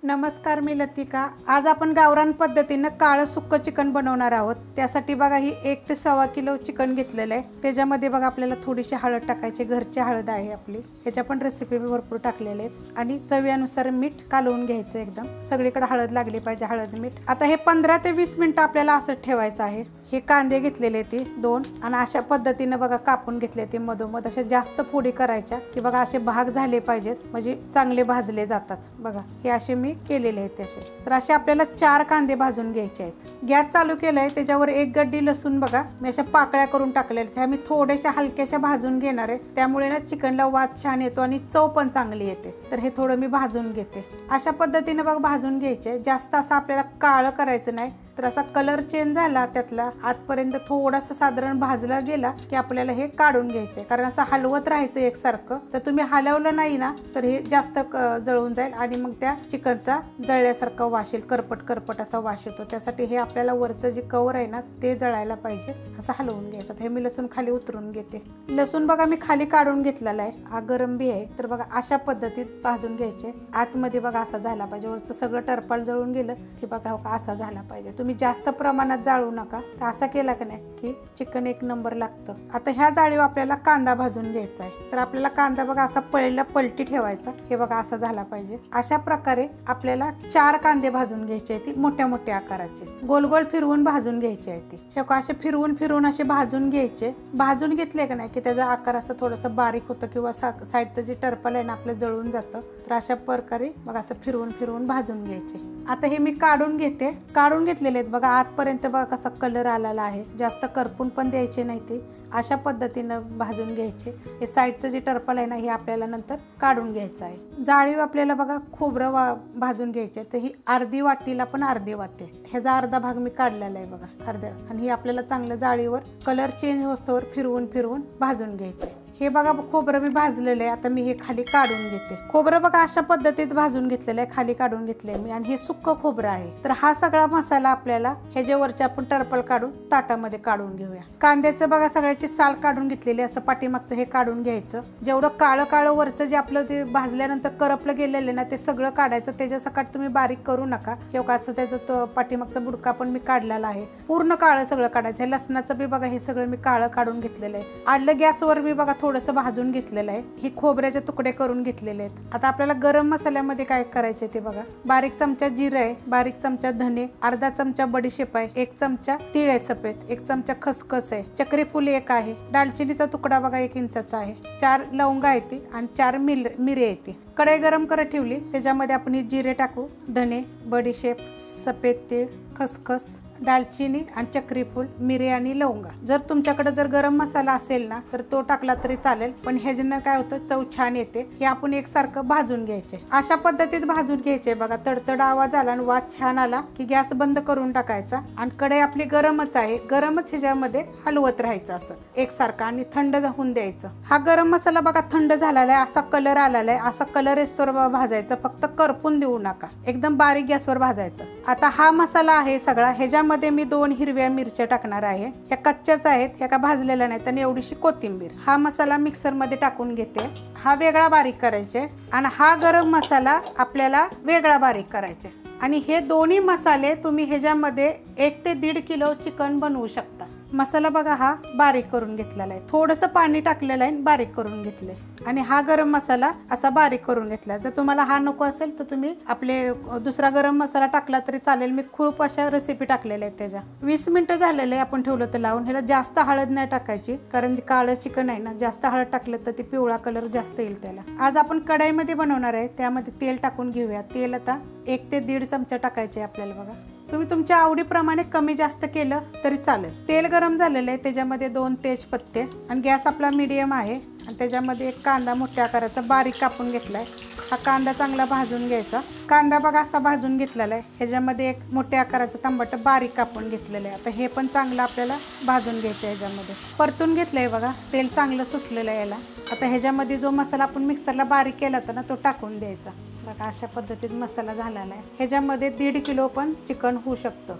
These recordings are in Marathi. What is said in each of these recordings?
नमस्कार, मी लतिका। आज आपण गावरान पद्धतीने काळं सुक्क चिकन बनवणार आहोत। त्यासाठी बघा ही 1 ते 1.25 किलो चिकन घेतलेलं आहे। त्याच्यामध्ये बघा आपल्याला थोडीशी हळद टाकायची, घरची हळद आहे आपली। ह्याच्या पण रेसिपी भरपूर टाकलेले आहेत आणि चवीनुसार मीठ कालवून घ्यायचं, एकदम सगळीकडे हळद लागली पाहिजे, हळद मीठ। आता हे 15 ते 20 मिनिटं आपल्याला असं ठेवायचं आहे। हे कांदे घेतलेले ते 2 आणि अशा पद्धतीने बघा कापून घेतले ते मधोमध, अशा जास्त फोडी करायच्या की बघा असे भाग झाले पाहिजेत, म्हणजे चांगले भाजले जातात। बघा हे असे मी केलेले आहेत तसे। तर असे आपल्याला 4 कांदे भाजून घ्यायचे आहेत। गॅस चालू केलाय, त्याच्यावर 1 गड्डी लसूण बघा मी अशा पाकळ्या करून टाकलेल्या, त्या मी थोड्याशा हलक्याशा भाजून घेणार आहे। त्यामुळे ना चिकनला वास छान येतो आणि चव पण चांगली येते। तर हे थोडं मी भाजून घेते। अशा पद्धतीने बघा भाजून घ्यायचे, जास्त असं आपल्याला काळं करायचं नाही। तर असा कलर चेंज झाला त्यातला आतपर्यंत थोडासा साधारण भाजला गेला की आपल्याला हे काढून घ्यायचे, कारण असं हलवत राहायचं एकसारखं। जर तुम्ही हलवलं नाही ना तर हे जास्त जळून जाईल आणि मग त्या चिकनचा जळल्यासारखा वास येईल, करपट करपट असा वास येतो। त्यासाठी हे आपल्याला वरचं जे कवर आहे ना ते जळायला पाहिजे, असं हलवून घ्यायचं। हे मी लसूण खाली उतरून घेते। लसूण बघा मी खाली काढून घेतलेला आहे, हा गरम बी आहे। तर बघा अशा पद्धतीत भाजून घ्यायचे। आतमध्ये बघा असा झाला पाहिजे, वरचं सगळं टरपाल जळून गेलं की बघा असा झाला पाहिजे। तुम्ही जास्त प्रमाणात जाळू नका, तर असा केला की नाही की चिकन 1 नंबर लागतं। आता ह्या जाळीवर आपल्याला कांदा भाजून घ्यायचा आहे। तर आपल्याला कांदा बघा असा पहिला पलटी ठेवायचा, हे बघा असा झाला पाहिजे। अशा प्रकारे आपल्याला 4 कांदे भाजून घ्यायचे आहेत, मोठ्या मोठ्या आकाराचे गोल गोल फिरवून भाजून घ्यायचे आहेत। हे असे फिरवून फिरवून असे भाजून घ्यायचे। भाजून घेतले का नाही की त्याचा आकार असा थोडासा बारीक होतं किंवा साईडचं जे टरपल आहे ना आपलं जळून जातं। तर अशा प्रकारे बघा असं फिरवून फिरवून भाजून घ्यायचे। आता हे मी काढून घेते। काढून घेतलेले आहेत बघा, आतपर्यंत बघा कसा कलर आलेला आहे, जास्त करपून पण द्यायचे नाही ते, अशा पद्धतीनं भाजून घ्यायचे। हे साईडचं जे टरपल आहे ना हे आपल्याला नंतर काढून घ्यायचं आहे। जाळीवर आपल्याला बघा खोबरं भाजून घ्यायचे, तर ही अर्धी वाटीला पण अर्धी वाटी, ह्याचा अर्धा भाग मी काढलेला आहे बघा अर्धा। आणि ही आपल्याला चांगलं जाळीवर कलर चेंज होस्तोवर फिरवून फिरवून भाजून घ्यायचे। हे बघा खोबरं मी भाजलेलं आहे, आता मी हे खाली काढून घेते। खोबरं बघा अशा पद्धतीत भाजून घेतलेलं आहे, खाली काढून घेतलंय मी, आणि हे सुक्क खोबरं आहे। तर हा सगळा मसाला आपल्याला ह्याच्यावरचे आपण टरपल काढून ताटामध्ये काढून घेऊया। कांद्याचं बघा सगळ्याची साल काढून घेतलेली, असं पाठीमागचं हे काढून घ्यायचं। जेवढं काळं काळं वरचं जे आपलं जे भाजल्यानंतर करपलं गेलेलं ना ते सगळं काढायचं। त्याच्या सकट तुम्ही बारीक करू नका, किंवा असं त्याचं पाठीमागचा बुडका पण मी काढलेला आहे, पूर्ण काळं सगळं काढायचं। हे लसणाचं बी बघा हे सगळं मी काळं काढून घेतलेलं आहे। आडलं गॅसवर मी बघा थोडंसं भाजून घेतलेलं आहे। ही खोबऱ्याचे तुकडे करून घेतलेले आहेत। आता आपल्याला गरम मसाल्यामध्ये काय करायचे ते बघा, बारीक चमचा जिरं आहे, बारीक चमचा धने, अर्धा चमचा बडीशेप आहे, 1 चमचा तीळ आहे सफेद, 1 चमचा खसखस आहे, चक्रीफूल 1 आहे, दालचिनीचा तुकडा बघा 1 इंचाचा आहे, 4 लवंगा आहेत आणि 4 मिरे आहेत। कढई गरम करत ठेवली, त्याच्यामध्ये आपण ही जिरे टाकू, धने, बडीशेप, सफेद तीळ, खसखस, दालचिनी आणि चक्रीफूल, मिरे आणि लवंगा। जर तुमच्याकडे जर गरम मसाला असेल ना तर तो टाकला तरी चालेल, पण ह्याच्यानं काय होतं चव छान येते। हे आपण एकसारखं भाजून घ्यायचे, अशा पद्धतीत भाजून घ्यायचे। बघा तडतड आवाज आला आणि वास छान आला की गॅस बंद करून टाकायचा, आणि कढई आपली गरमच आहे, गरमच ह्याच्यामध्ये हलवत राहायचं असं एकसारखं आणि थंड होऊन द्यायचं। हा गरम मसाला बघा थंड झालेला आहे, असा कलर आलेला आहे, असा कलर येस्तोवर भाजायचं, फक्त करपून देऊ नका, एकदम बारीक गॅसवर भाजायचं। आता हा मसाला आहे सगळा, ह्याच्यामध्ये मी 2 हिरव्या मिरच्या टाकणार आहे, ह्या कच्च्याच आहेत, ह्या का भाजलेल्या नाहीत, आणि एवढीशी कोथिंबीर। हा मसाला मिक्सर मध्ये टाकून घेते, हा वेगळा बारीक करायचे, आणि हा गरम मसाला आपल्याला वेगळा बारीक करायचे। आणि हे दोन्ही मसाले तुम्ही ह्याच्यामध्ये 1 ते 1.5 किलो चिकन बनवू शकता। मसाला बघा हा बारीक करून घेतलेला आहे, थोडंसं पाणी टाकलेलं आहे, बारीक करून घेतलंय, आणि हा गरम मसाला असा बारीक करून घेतला। जर तुम्हाला हा नको असेल तर तुम्ही आपले दुसरा गरम मसाला टाकला तरी चालेल, मी खूप अशा रेसिपी टाकलेल्या आहेत त्याच्या। 20 मिनिटं झालेले आपण ठेवलं तर लावून। ह्याला जास्त हळद नाही टाकायची, कारण काळं चिकन आहे ना, जास्त हळद टाकलं तर ते पिवळा कलर जास्त येईल त्याला। आज आपण कढईमध्ये बनवणार आहे, त्यामध्ये तेल टाकून घेऊया। तेल आता 1 ते 1.5 चमचा टाकायचे आपल्याला बघा, तुम्ही तुमच्या आवडीप्रमाणे कमी जास्त केलं तरी चालेल। तेल गरम झालेलं आहे, त्याच्यामध्ये 2 तेजपत्ते, आणि गॅस आपला मीडियम आहे, आणि त्याच्यामध्ये 1 कांदा मोठ्या आकाराचा बारीक कापून घेतलाय। हा कांदा चांगला भाजून घ्यायचा। कांदा बघा असा भाजून घेतलेला आहे, ह्याच्यामध्ये 1 मोठ्या आकाराचं टमाटर बारीक कापून घेतलेलं आहे। आता हे पण चांगलं आपल्याला भाजून घ्यायचं, ह्याच्यामध्ये परतून घेतलंय बघा, तेल चांगलं सुटलेलं आहे याला। आता ह्याच्यामध्ये जो मसाला आपण मिक्सरला बारीक केला होता ना तो टाकून द्यायचा बघा, अशा पद्धतीत मसाला झालेला आहे। ह्याच्यामध्ये 1.5 किलो पण चिकन होऊ शकतं।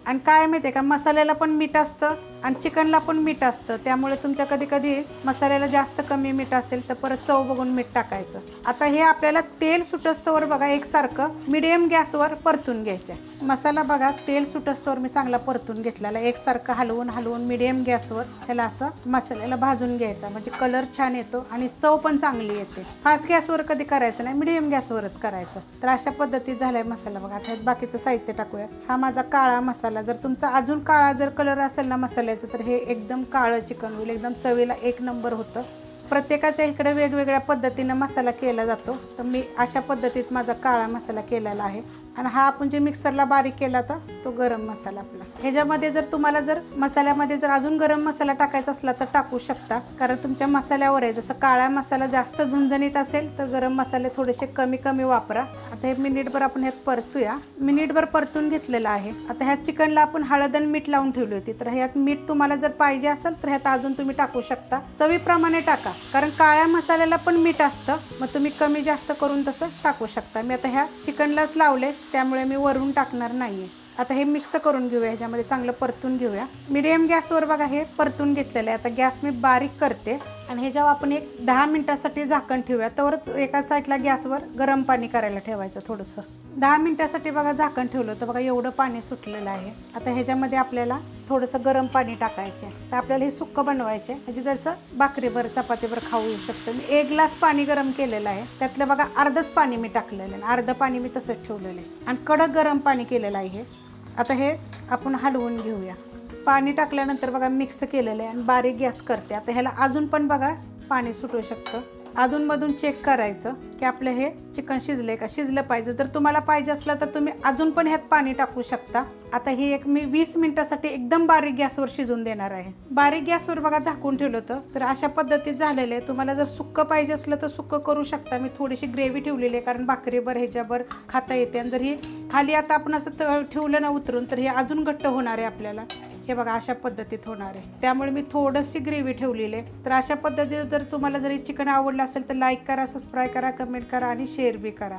आणि काय माहिती आहे का, मसाल्याला पण मीठ असतं आणि चिकनला पण मीठ असतं, त्यामुळे तुमच्या कधी कधी मसाल्याला जास्त कमी मीठ असेल तर परत चव बघून मीठ टाकायचं। आता हे आपल्याला तेल सुटस्तवर बघा एकसारखं मीडियम गॅसवर परतून घ्यायचं। मसाला बघा तेल सुटस्तवर मी चांगला परतून घेतलेला, एकसारखं हलवून हलवून मीडियम गॅसवर त्याला असं मसाल्याला भाजून घ्यायचा, म्हणजे कलर छान येतो आणि चव पण चांगली येते। फास्ट गॅसवर कधी करायचं नाही, मीडियम गॅसवरच करायचं। तर अशा पद्धतीत झालाय मसाला बघा। आता बाकीचं साहित्य टाकूया। हा माझा काळा मसाला, जर तुमचा अजून काळा जर कलर असेल ना मसाल्याचं तर हे एकदम काळं चिकन होईल, एकदम चवीला एक नंबर होतं। प्रत्येकाच्या इकडे वेगवेगळ्या पद्धतीने मसाला केला जातो, तर मी अशा पद्धतीत माझा काळा मसाला केलेला आहे। आणि हा आपण जे मिक्सरला बारीक केला होता तो गरम मसाला आपला। ह्याच्यामध्ये जर तुम्हाला जर मसाल्यामध्ये जर अजून गरम मसाला टाकायचा असला तर टाकू शकता, कारण तुमच्या मसाल्यावर आहे। जसं काळा मसाला जास्त झणझणीत असेल तर गरम मसाले थोडेसे कमी कमी वापरा। आता हे मिनिटभर आपण ह्यात परतूया। मिनिटभर परतून घेतलेलं आहे। आता ह्या चिकनला आपण हळद आणि मीठ लावून ठेवली होती, तर ह्यात मीठ तुम्हाला जर पाहिजे असेल तर ह्यात अजून तुम्ही टाकू शकता, चवीप्रमाणे टाका, कारण काळ्या मसाल्याला पण मीठ असतं, मग तुम्ही कमी जास्त करून तसं टाकू शकता। मी आता ह्या चिकनलाच लावले त्यामुळे मी वरून टाकणार नाहीये। आता हे मिक्स करून घेऊया, ह्याच्यामध्ये चांगलं परतून घेऊया। मीडियम गॅसवर बघा हे परतून घेतलेलं आहे। आता गॅस मी बारीक करते आणि ह्याच्यावर आपण एक 10 मिनिटासाठी झाकण ठेवूया। तर एका साईडला गॅसवर गरम पाणी करायला ठेवायचं थोडंसं। 10 मिनिटासाठी बघा झाकण ठेवलं तर बघा एवढं पाणी सुटलेलं आहे। आता ह्याच्यामध्ये आपल्याला थोडंसं गरम पाणी टाकायचे। तर आपल्याला हे सुक्कं बनवायचे, म्हणजे जसं भाकरीभर चपातीभर खाऊ येऊ शकतं। मी 1 ग्लास पाणी गरम केलेलं आहे, त्यातलं बघा अर्धच पाणी मी टाकलेलं आहे, अर्ध पाणी मी तसंच ठेवलेलं आहे आणि कडक गरम पाणी केलेलं आहे हे। आता हे आपण हलवून घेऊया। पाणी टाकल्यानंतर बघा मिक्स केलेलं आहे आणि बारीक गॅस करते। आता ह्याला अजून पण बघा पाणी सुटू शकतं, अधूनमधून चेक करायचं की आपलं हे चिकन शिजले का, शिजलं पाहिजे। जर तुम्हाला पाहिजे असलं तर तुम्ही अजून पण ह्यात पाणी टाकू शकता। आता ही एक मी 20 मिनिटासाठी एकदम बारीक गॅसवर शिजून देणार आहे। बारीक गॅसवर बघा झाकून ठेवलं होतं, तर अशा पद्धतीत झालेलं आहे। तुम्हाला जर सुक्कं पाहिजे असलं तर सुक्कं करू शकता। मी थोडीशी ग्रेव्ही ठेवलेली आहे, कारण भाकरीभर ह्याच्यावर खाता येते। आणि जर ही खाली आता आपण असं ठेवलं ना उतरून तर हे अजून घट्ट होणार आहे आपल्याला। हे बघा अशा पद्धतीत होणार आहे, त्यामुळे मी थोडीशी ग्रेव्ही ठेवलेली आहे। तर अशा पद्धतीत जर तुम्हाला जरी चिकन आवडलं असेल तर लाईक करा, सबस्क्राईब करा, कमेंट करा आणि शेअर बी करा।